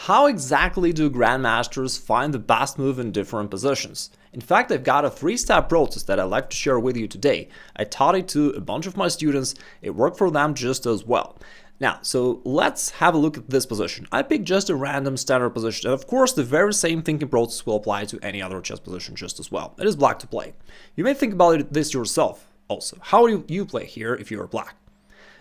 How exactly do grandmasters find the best move in different positions? In fact, I've got a 3-step process that I'd like to share with you today. I taught it to a bunch of my students. It worked for them just as well. Now, so let's have a look at this position. I picked just a random standard position, and of course the very same thinking process will apply to any other chess position just as well. It is black to play. You may think about this yourself also. How do you play here if you are black?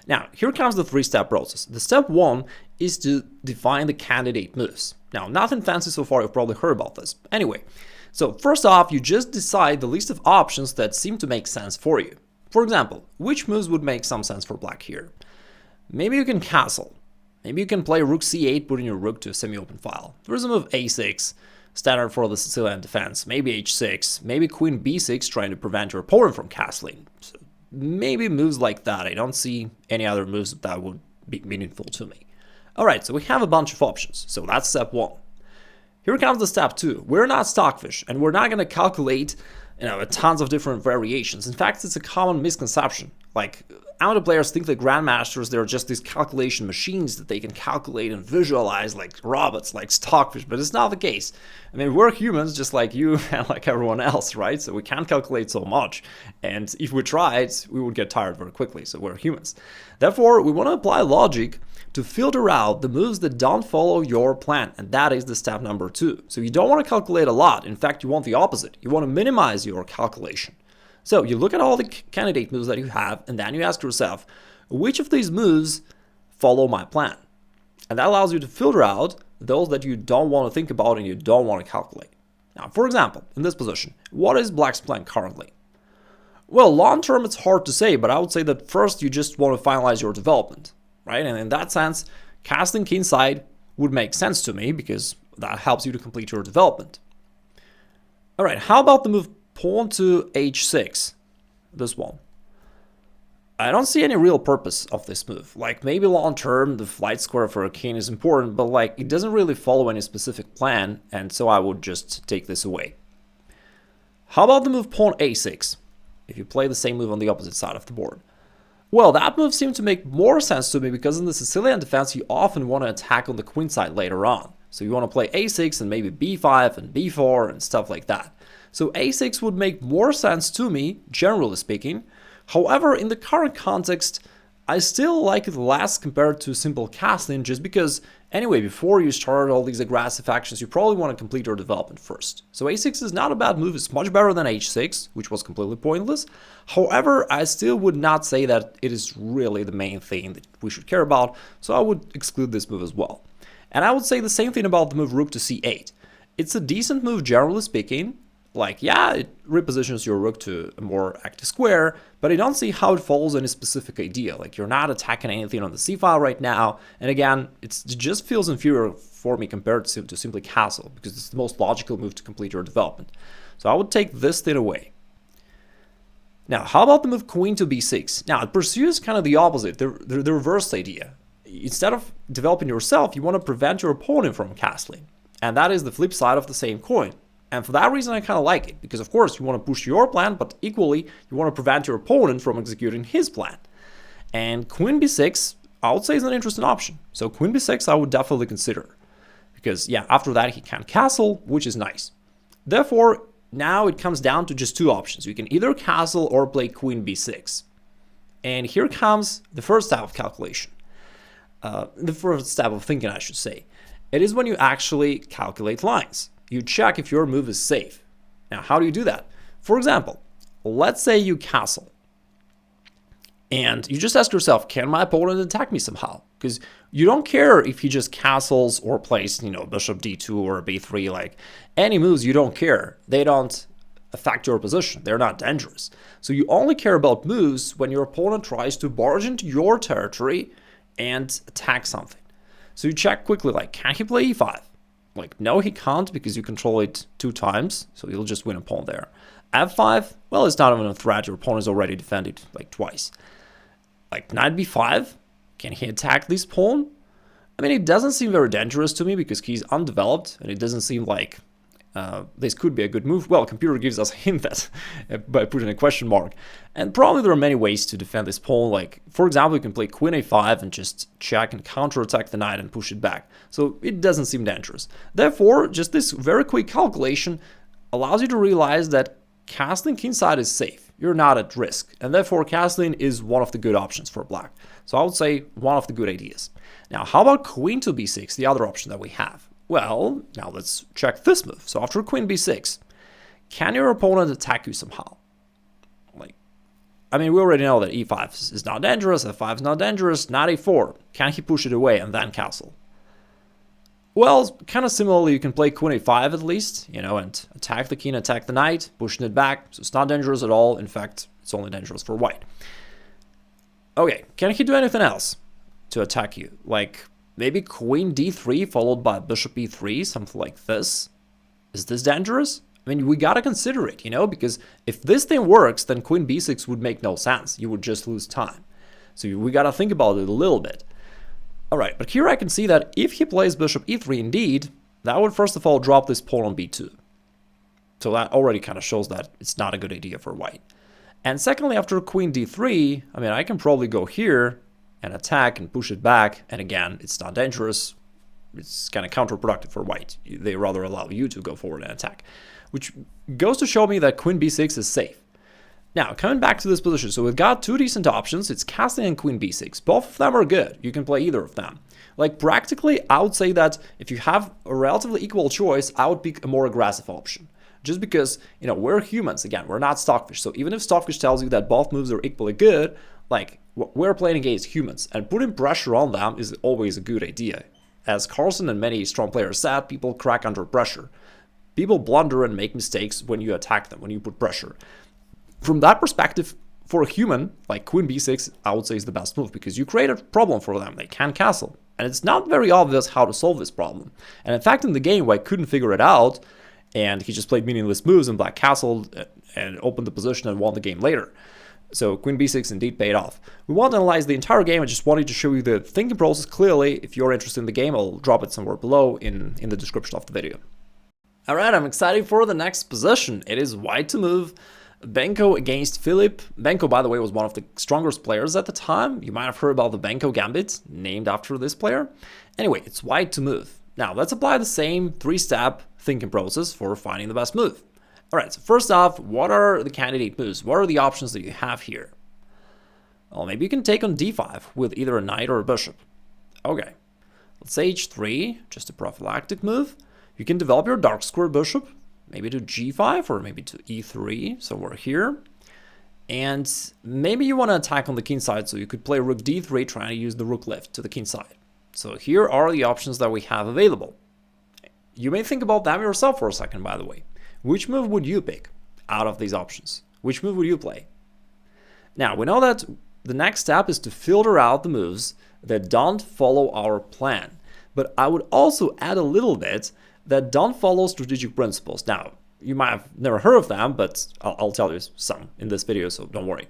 Now, here comes the 3-step process. The step 1 is to define the candidate moves. Now, nothing fancy so far, you've probably heard about this. Anyway, so first off, you just decide the list of options that seem to make sense for you. For example, which moves would make some sense for black here? Maybe you can castle. Maybe you can play rook c8, putting your rook to a semi-open file. There's a move a6, standard for the Sicilian defense. Maybe h6, maybe queen b6, trying to prevent your opponent from castling. So maybe moves like that. I don't see any other moves that would be meaningful to me. Alright, so we have a bunch of options. So that's step 1. Here comes the step 2. We're not stockfish, and we're not going to calculate tons of different variations. In fact, it's a common misconception. Like, amateur players think that grandmasters, they're just these calculation machines that they can calculate and visualize like robots, like stockfish, but it's not the case. I mean, we're humans just like you and like everyone else, right? So we can't calculate so much. And if we tried, we would get tired very quickly. So we're humans. Therefore, we want to apply logic to filter out the moves that don't follow your plan. And that is the step number 2. So you don't want to calculate a lot. In fact, you want the opposite. You want to minimize your calculation. So you look at all the candidate moves that you have, and then you ask yourself, which of these moves follow my plan? And that allows you to filter out those that you don't want to think about and you don't want to calculate. Now, for example, in this position, what is black's plan currently? Well, long term, it's hard to say, but I would say that first you just want to finalize your development, right? And in that sense, casting kingside would make sense to me because that helps you to complete your development. All right, how about the move pawn to h6, this one? I don't see any real purpose of this move. Like, maybe long term the flight square for a king is important, but like it doesn't really follow any specific plan, and so I would just take this away. How about the move pawn a6, if you play the same move on the opposite side of the board? Well, that move seemed to make more sense to me because in the Sicilian defense you often want to attack on the queen side later on. So you want to play a6 and maybe b5 and b4 and stuff like that. So a6 would make more sense to me, generally speaking. However, in the current context, I still like it less compared to simple castling, just because, anyway, before you start all these aggressive actions, you probably want to complete your development first. So a6 is not a bad move, it's much better than h6, which was completely pointless. However, I still would not say that it is really the main thing that we should care about, so I would exclude this move as well. And I would say the same thing about the move rook to c8. It's a decent move, generally speaking. Like, yeah, it repositions your rook to a more active square, but I don't see how it follows any specific idea. Like, you're not attacking anything on the c-file right now, and again, it just feels inferior for me compared to simply castle, because it's the most logical move to complete your development. So I would take this thing away. Now, how about the move queen to b6? Now, it pursues kind of the opposite, the reverse idea. Instead of developing yourself, you want to prevent your opponent from castling, and that is the flip side of the same coin. And for that reason, I kind of like it, because of course you want to push your plan, but equally you want to prevent your opponent from executing his plan. And queen b6, I would say, is an interesting option. So queen b6 I would definitely consider, because yeah, after that he can't castle, which is nice. Therefore, now it comes down to just two options. You can either castle or play queen b6. And here comes the first step of calculation. The first step of thinking, I should say. It is when you actually calculate lines. You check if your move is safe. Now, how do you do that? For example, let's say you castle. And you just ask yourself, can my opponent attack me somehow? Because you don't care if he just castles or plays, bishop d2 or b3, like any moves, you don't care. They don't affect your position. They're not dangerous. So you only care about moves when your opponent tries to barge into your territory and attack something. So you check quickly, like, can he play e5? Like, no, he can't, because you control it 2 times, so you'll just win a pawn there. f5, well, it's not even a threat. Your opponent is already defended, like, twice. Like, knight b5, can he attack this pawn? I mean, it doesn't seem very dangerous to me, because he's undeveloped, and it doesn't seem like this could be a good move. Well, computer gives us a hint that by putting a question mark. And probably there are many ways to defend this pawn. Like, for example, you can play queen a5 and just check and counterattack the knight and push it back. So it doesn't seem dangerous. Therefore, just this very quick calculation allows you to realize that castling kingside is safe. You're not at risk. And therefore, castling is one of the good options for black. So I would say one of the good ideas. Now, how about queen to b6, the other option that we have? Well, now let's check this move. So after queen b6, can your opponent attack you somehow? We already know that e5 is not dangerous, f5 is not dangerous, knight a4. Can he push it away and then castle? Well, kind of similarly, you can play queen a5 at least, and attack the king, attack the knight, pushing it back. So it's not dangerous at all. In fact, it's only dangerous for white. Okay, can he do anything else to attack you? Like, maybe queen d3 followed by bishop e3, something like this. Is this dangerous? We gotta consider it, because if this thing works, then queen b6 would make no sense. You would just lose time. So we gotta think about it a little bit. Alright, but here I can see that if he plays bishop e3 indeed, that would first of all drop this pawn on b2. So that already kind of shows that it's not a good idea for white. And secondly, after queen d3, I can probably go here and attack and push it back. And again, it's not dangerous. It's kind of counterproductive for white. They rather allow you to go forward and attack, which goes to show me that queen b6 is safe. Now, coming back to this position, so we've got two decent options. It's castling and queen b6. Both of them are good. You can play either of them. Like, practically, I would say that if you have a relatively equal choice, I would pick a more aggressive option. Just because, we're humans. Again, we're not Stockfish. So even if Stockfish tells you that both moves are equally good, like, we're playing against humans. And putting pressure on them is always a good idea. As Carlsen and many strong players said, people crack under pressure. People blunder and make mistakes when you attack them, when you put pressure. From that perspective, for a human, like queen b6, I would say is the best move because you create a problem for them. They can't castle. And it's not very obvious how to solve this problem. And in fact, in the game, White couldn't figure it out, and he just played meaningless moves and black castled and opened the position and won the game later. So queen b6 indeed paid off. We won't analyze the entire game. I just wanted to show you the thinking process clearly. If you're interested in the game, I'll drop it somewhere below in the description of the video. Alright, I'm excited for the next position. It is white to move. Benko against Philip. Benko, by the way, was one of the strongest players at the time. You might have heard about the Benko Gambit, named after this player. Anyway, it's white to move. Now, let's apply the same three-step thinking process for finding the best move. Alright, so first off, what are the candidate moves? What are the options that you have here? Well, maybe you can take on d5 with either a knight or a bishop. Okay, let's say h3, just a prophylactic move. You can develop your dark square bishop, maybe to g5 or maybe to e3, somewhere here. And maybe you want to attack on the king side, so you could play rook d3, trying to use the rook lift to the king side. So here are the options that we have available. You may think about them yourself for a second, by the way. Which move would you pick out of these options? Which move would you play? Now, we know that the next step is to filter out the moves that don't follow our plan. But I would also add a little bit that don't follow strategic principles. Now, you might have never heard of them, but I'll tell you some in this video, so don't worry.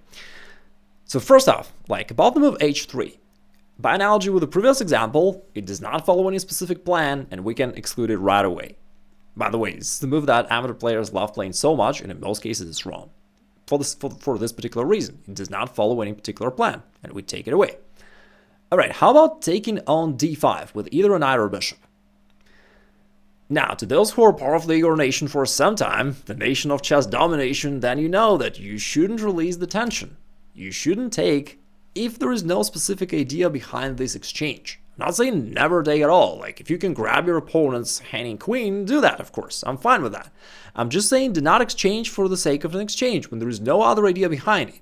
So first off, like about the move h3. By analogy with the previous example, it does not follow any specific plan, and we can exclude it right away. By the way, it's the move that amateur players love playing so much, and in most cases it's wrong. For this particular reason, it does not follow any particular plan, and we take it away. Alright, how about taking on d5 with either a knight or a bishop? Now, to those who are part of the Igor Nation for some time, the nation of chess domination, then you know that you shouldn't release the tension. You shouldn't take if there is no specific idea behind this exchange. I'm not saying never take at all. Like, if you can grab your opponent's hanging queen, do that, of course. I'm fine with that. I'm just saying do not exchange for the sake of an exchange when there is no other idea behind it.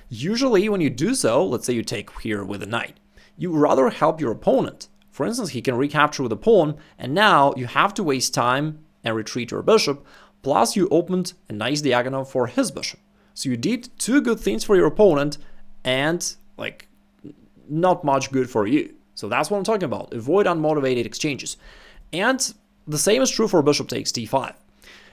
Usually, when you do so, let's say you take here with a knight, you rather help your opponent. For instance, he can recapture with a pawn, and now you have to waste time and retreat your bishop, plus you opened a nice diagonal for his bishop. So you did two good things for your opponent, and like not much good for you. So that's what I'm talking about. Avoid unmotivated exchanges. And the same is true for bishop takes d5.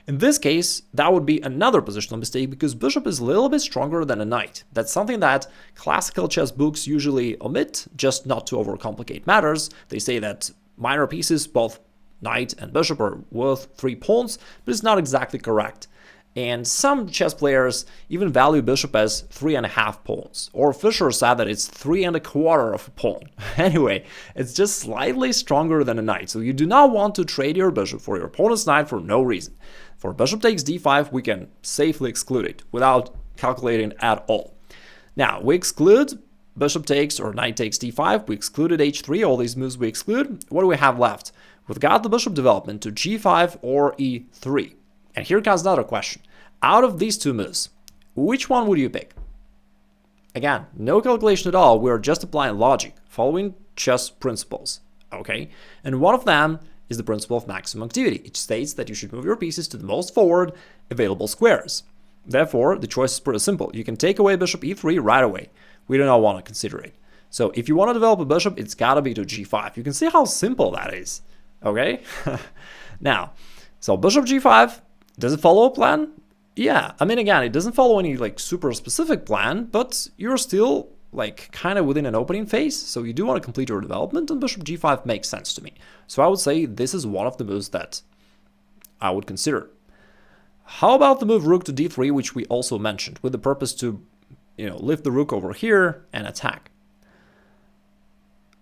In this case, that would be another positional mistake because bishop is a little bit stronger than a knight. That's something that classical chess books usually omit, just not to overcomplicate matters. They say that minor pieces, both knight and bishop are worth 3 pawns, but it's not exactly correct. And some chess players even value bishop as 3.5 pawns. Or Fischer said that it's 3.25 of a pawn. Anyway, it's just slightly stronger than a knight, so you do not want to trade your bishop for your opponent's knight for no reason. For bishop takes d5, we can safely exclude it without calculating at all. Now, we exclude bishop takes or knight takes d5, we excluded h3, all these moves we exclude. What do we have left? We've got the bishop development to g5 or e3. And here comes another question. Out of these two moves, which one would you pick? Again, no calculation at all. We're just applying logic, following chess principles. Okay? And one of them is the principle of maximum activity. It states that you should move your pieces to the most forward available squares. Therefore, the choice is pretty simple. You can take away bishop e3 right away. We do not want to consider it. So if you want to develop a bishop, it's got to be to g5. You can see how simple that is. Okay? Now, so bishop g5, does it follow a plan? Yeah, I mean, again, it doesn't follow any like super specific plan, but you're still like kind of within an opening phase, so you do want to complete your development, and bishop g5 makes sense to me. So I would say this is one of the moves that I would consider. How about the move rook to d3, which we also mentioned, with the purpose to, lift the rook over here and attack?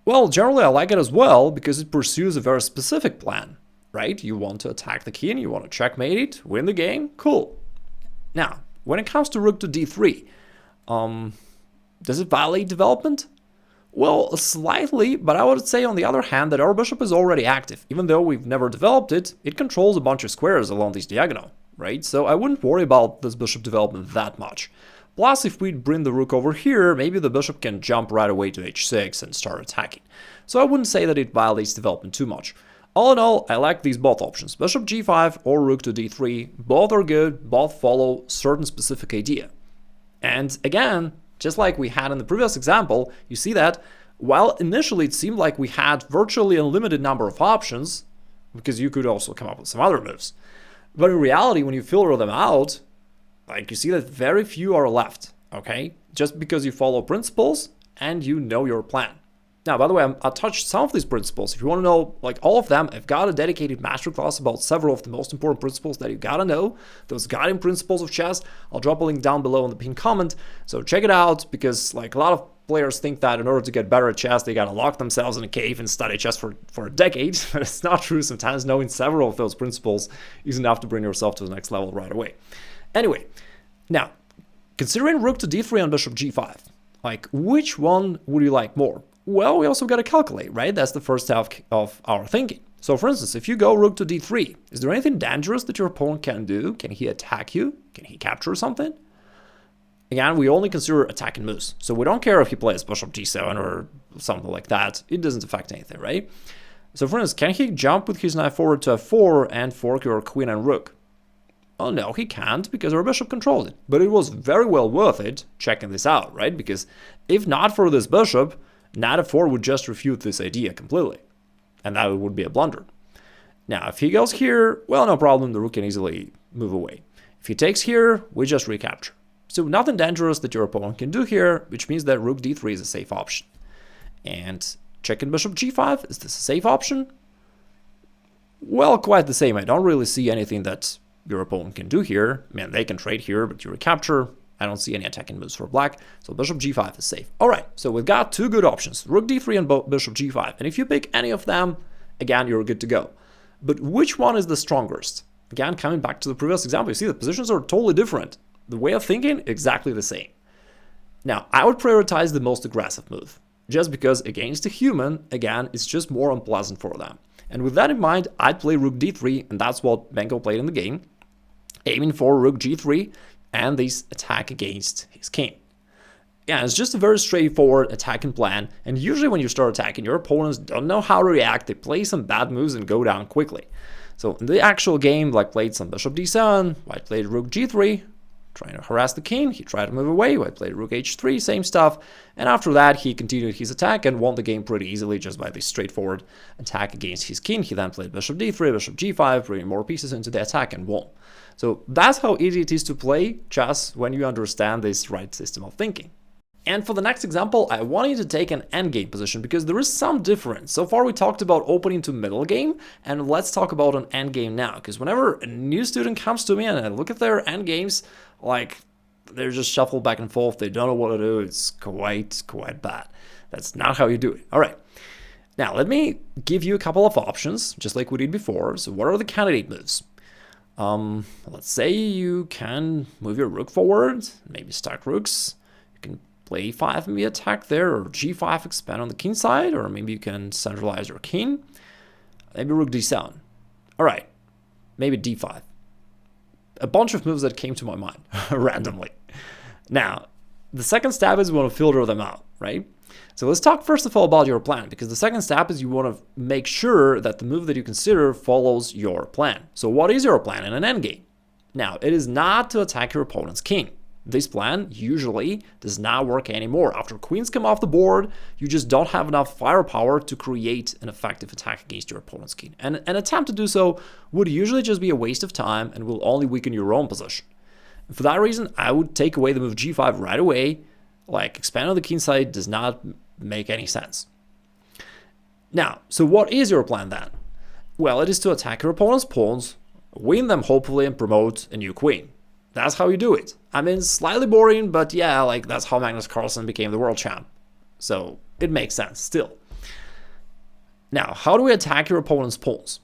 Well, generally I like it as well, because it pursues a very specific plan, right? You want to attack the king, you want to checkmate it, win the game, cool. Now, when it comes to rook to d3, does it violate development? Well, slightly, but I would say on the other hand that our bishop is already active. Even though we've never developed it, it controls a bunch of squares along this diagonal, right? So I wouldn't worry about this bishop development that much. Plus, if we bring the rook over here, maybe the bishop can jump right away to h6 and start attacking. So I wouldn't say that it violates development too much. All in all, I like these both options. Bishop g5 or rook to d3, both are good, both follow certain specific idea. And again, just like we had in the previous example, you see that while initially it seemed like we had virtually unlimited number of options, because you could also come up with some other moves, but in reality, when you filter them out, like you see that very few are left, okay? Just because you follow principles and you know your plan. Now, by the way, I touched some of these principles. If you want to know like all of them, I've got a dedicated masterclass about several of the most important principles that you gotta know, those guiding principles of chess. I'll drop a link down below in the pinned comment. So check it out, because like a lot of players think that in order to get better at chess, they gotta lock themselves in a cave and study chess for a decade. But it's not true. Sometimes knowing several of those principles is enough to bring yourself to the next level right away. Anyway, now, considering rook to d3 and bishop g5, like which one would you like more? Well, we also got to calculate, right? That's the first step of our thinking. So for instance, if you go rook to d3, is there anything dangerous that your opponent can do? Can he attack you? Can he capture something? Again, we only consider attacking moves. So we don't care if he plays bishop g7 or something like that. It doesn't affect anything, right? So for instance, can he jump with his knight forward to f4 and fork your queen and rook? Oh no, he can't, because our bishop controls it. But it was very well worth it checking this out, right? Because if not for this bishop, knight f4 would just refute this idea completely, and that would be a blunder. Now, if he goes here, well, no problem, the rook can easily move away. If he takes here, we just recapture. So nothing dangerous that your opponent can do here, which means that rook d3 is a safe option. And checking bishop g5, is this a safe option? Well, quite the same. I don't really see anything that your opponent can do here. I mean, they can trade here, but you recapture. I don't see any attacking moves for black, so bishop g5 is safe. All right, so we've got two good options, rook d3 and bishop g5. And if you pick any of them, again, you're good to go. But which one is the strongest? Again, coming back to the previous example, you see the positions are totally different. The way of thinking, exactly the same. Now, I would prioritize the most aggressive move, just because against a human, again, it's just more unpleasant for them. And with that in mind, I'd play rook d3, and that's what Benko played in the game, aiming for rook g3, and this attack against his king. Yeah, it's just a very straightforward attacking plan, and usually when you start attacking, your opponents don't know how to react, they play some bad moves and go down quickly. So in the actual game, Black played some bishop d7, White played rook g3, trying to harass the king, he tried to move away, White played rook h3, same stuff, and after that he continued his attack and won the game pretty easily just by this straightforward attack against his king. He then played bishop d3, bishop g5, bringing more pieces into the attack and won. So that's how easy it is to play chess when you understand this right system of thinking. And for the next example, I want you to take an endgame position because there is some difference. So far we talked about opening to middle game, and let's talk about an endgame now. Because whenever a new student comes to me and I look at their endgames, like they're just shuffled back and forth, they don't know what to do, it's quite bad. That's not how you do it. All right. Now let me give you a couple of options, just like we did before. So what are the candidate moves? Let's say you can move your rook forward, maybe stack rooks. You can play e5 and be attacked there, or g5 expand on the king side, or maybe you can centralize your king. Maybe rook d7. All right, maybe d5. A bunch of moves that came to my mind randomly. Now, the second step is we want to filter them out, right? So let's talk first of all about your plan, because the second step is you want to make sure that the move that you consider follows your plan. So what is your plan in an endgame? Now, it is not to attack your opponent's king. This plan usually does not work anymore. After queens come off the board, you just don't have enough firepower to create an effective attack against your opponent's king. And an attempt to do so would usually just be a waste of time and will only weaken your own position. And for that reason, I would take away the move g5 right away. Like, expand on the king side does not make any sense. Now, so what is your plan then? Well, it is to attack your opponent's pawns, win them hopefully, and promote a new queen. That's how you do it. I mean, slightly boring, but yeah, like that's how Magnus Carlsen became the world champ. So it makes sense still. Now, how do we attack your opponent's pawns?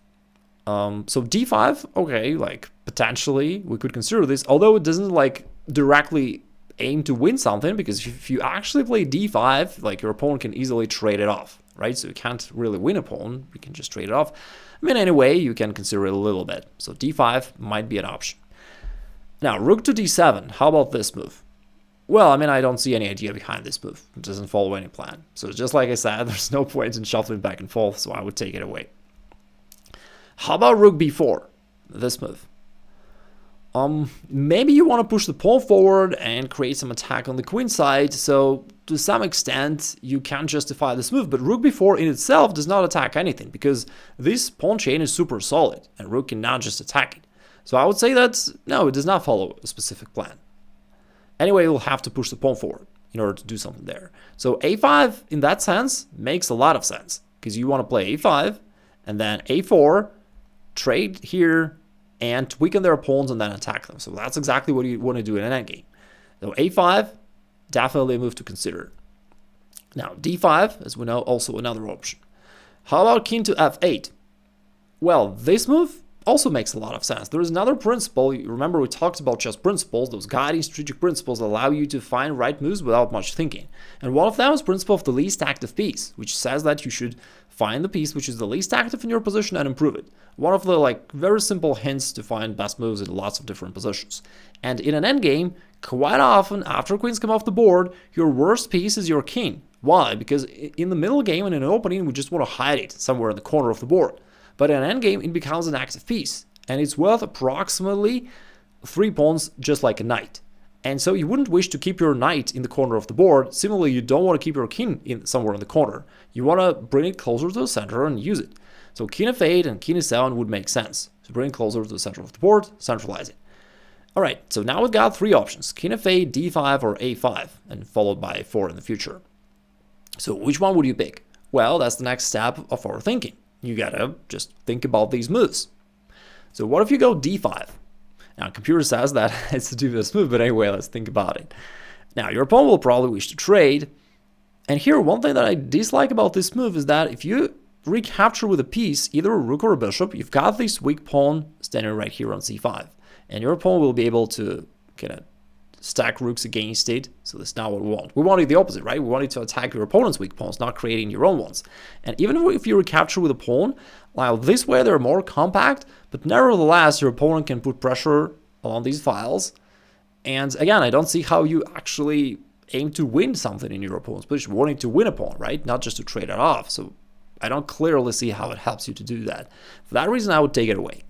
So d5, okay, like potentially we could consider this, although it doesn't like directly aim to win something, because if you actually play d5, like your opponent can easily trade it off, right? So you can't really win a pawn, you can just trade it off. I mean, anyway, you can consider it a little bit. So d5 might be an option. Now, rook to d7, how about this move? Well, I mean, I don't see any idea behind this move. It doesn't follow any plan. So just like I said, there's no point in shuffling back and forth, so I would take it away. How about rook b4, this move? Maybe you want to push the pawn forward and create some attack on the queen side, so to some extent you can justify this move, but rook b4 in itself does not attack anything, because this pawn chain is super solid, and rook cannot just attack it. So I would say that, no, it does not follow a specific plan. Anyway, you'll have to push the pawn forward in order to do something there. So a5, in that sense, makes a lot of sense, because you want to play a5, and then a4, trade here, and weaken their pawns and then attack them. So that's exactly what you want to do in an endgame. So a5, definitely a move to consider. Now d5, as we know, also another option. How about king to f8? Well, this move also makes a lot of sense. There is another principle. You remember we talked about chess principles, those guiding strategic principles that allow you to find right moves without much thinking. And one of them is principle of the least active piece, which says that you should find the piece which is the least active in your position and improve it. One of the very simple hints to find best moves in lots of different positions. And in an endgame, quite often after queens come off the board, your worst piece is your king. Why? Because in the middle game and in an opening, we just want to hide it somewhere in the corner of the board. But in an endgame, it becomes an active piece, and it's worth approximately 3 pawns, just like a knight. And so you wouldn't wish to keep your knight in the corner of the board. Similarly, you don't want to keep your king somewhere in the corner. You want to bring it closer to the center and use it. So king f8 and king e7 would make sense. So bring it closer to the center of the board, centralize it. All right, so now we've got 3 options: king f8, d5, or a5, and followed by a4 in the future. So which one would you pick? Well, that's the next step of our thinking. You gotta just think about these moves. So what if you go d5? Now, computer says that it's to do this move, but anyway, let's think about it. Now, your opponent will probably wish to trade. And here, one thing that I dislike about this move is that if you recapture with a piece, either a rook or a bishop, you've got this weak pawn standing right here on c5. And your opponent will be able to kind of stack rooks against it. So that's not what we want. We want it the opposite, right? We want it to attack your opponent's weak pawns, not creating your own ones. And even if you recapture with a pawn, while this way they're more compact, but nevertheless your opponent can put pressure on these files. And again, I don't see how you actually aim to win something in your opponent's position. Wanting to win a pawn, right? Not just to trade it off. So I don't clearly see how it helps you to do that. For that reason, I would take it away.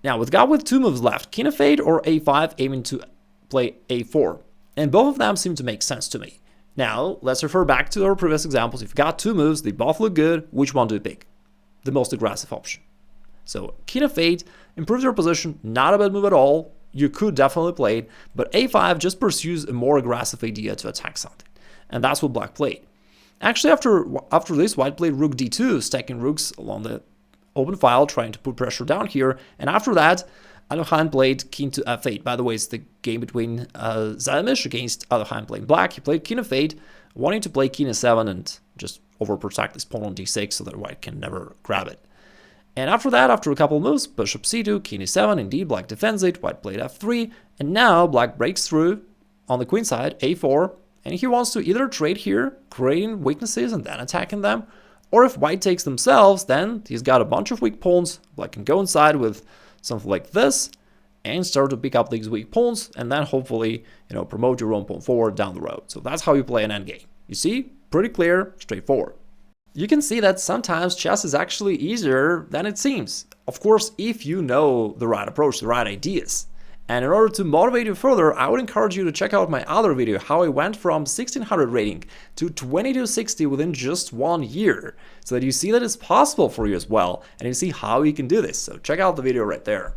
Now, we've got with 2 moves left, king f8 or a5, aiming to play a4, and both of them seem to make sense to me. Now, let's refer back to our previous examples. If you've got 2 moves, they both look good, which one do you pick? The most aggressive option. So, king f8 improves your position, not a bad move at all. You could definitely play it, but a5 just pursues a more aggressive idea to attack something. and that's what black played. Actually, after this, white played rook d2, stacking rooks along the open file, trying to put pressure down here, and after that, Alohan played king to f8. By the way, it's the game between Zalimish against Alohan playing black. He played king f8, wanting to play king f7 and just overprotect this pawn on d6 so that white can never grab it. And after that, after a couple moves, bishop c2, king e7, indeed, black defends it, white played f3, and now black breaks through on the queen side, a4, and he wants to either trade here, creating weaknesses and then attacking them, or if white takes themselves, then he's got a bunch of weak pawns. Black can go inside with something like this and start to pick up these weak pawns and then hopefully, promote your own pawn forward down the road. So that's how you play an endgame. You see, pretty clear, straightforward. You can see that sometimes chess is actually easier than it seems. Of course, if you know the right approach, the right ideas. And in order to motivate you further, I would encourage you to check out my other video, how I went from 1600 rating to 2260 within just 1 year, so that you see that it's possible for you as well, and you see how you can do this. So check out the video right there.